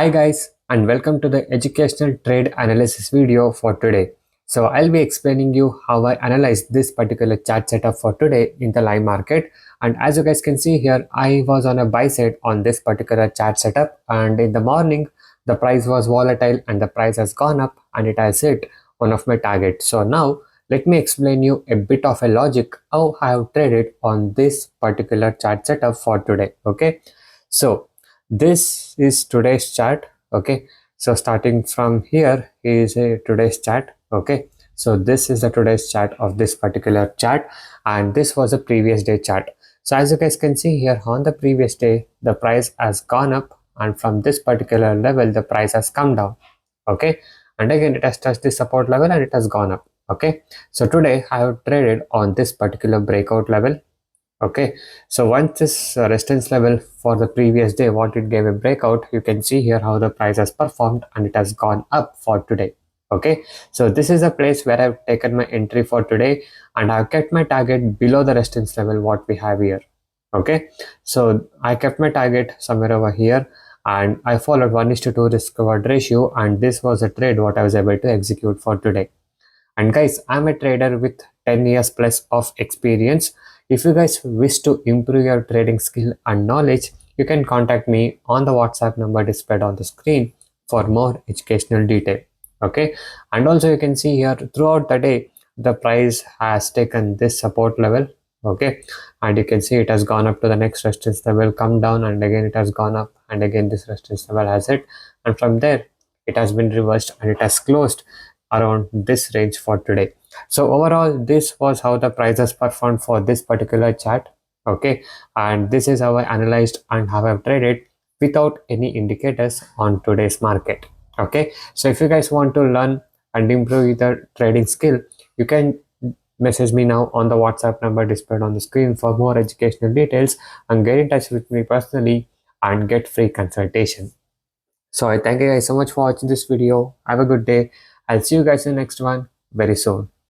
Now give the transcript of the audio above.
Hi guys, and welcome to the educational trade analysis video for today. So I'll be explaining you how I analyze this particular chart setup for today in the live market. And as you guys can see here, I was on a buy side on this particular chart setup, and in the morning the price was volatile and the price has gone up and it has hit one of my targets. So now let me explain you a bit of a logic how I have traded on this particular chart setup for today. Okay, so this is today's chart. Okay, so starting from here is a today's chart. Okay, so this is the today's chart of this particular chart, and this was a previous day chart. So as you guys can see here, on the previous day the price has gone up, and from this particular level the price has come down. Okay, and again it has touched the support level and it has gone up. Okay, so today I have traded on this particular breakout level. Okay, so once this resistance level for the previous day, what it gave a breakout, you can see here how the price has performed and it has gone up for today. Okay, so this is a place where I've taken my entry for today, and I've kept my target below the resistance level what we have here. Okay, so I kept my target somewhere over here, and I followed 1:2 risk reward ratio, and this was a trade what I was able to execute for today. And guys, I'm a trader with 10 years plus of experience. If you guys wish to improve your trading skill and knowledge, you can contact me on the WhatsApp number displayed on the screen for more educational detail. Okay, and also you can see here throughout the day the price has taken this support level. Okay, and you can see it has gone up to the next resistance level, come down, and again it has gone up, and again this resistance level has hit, and from there it has been reversed and it has closed around this range for today. So overall, this was how the prices performed for this particular chart. Okay, and this is how I analyzed and how I've traded without any indicators on today's market. Okay, so if you guys want to learn and improve your trading skill, you can message me now on the WhatsApp number displayed on the screen for more educational details, and get in touch with me personally and get free consultation. So I thank you guys so much for watching this video. Have a good day. I'll see you guys in the next one very soon.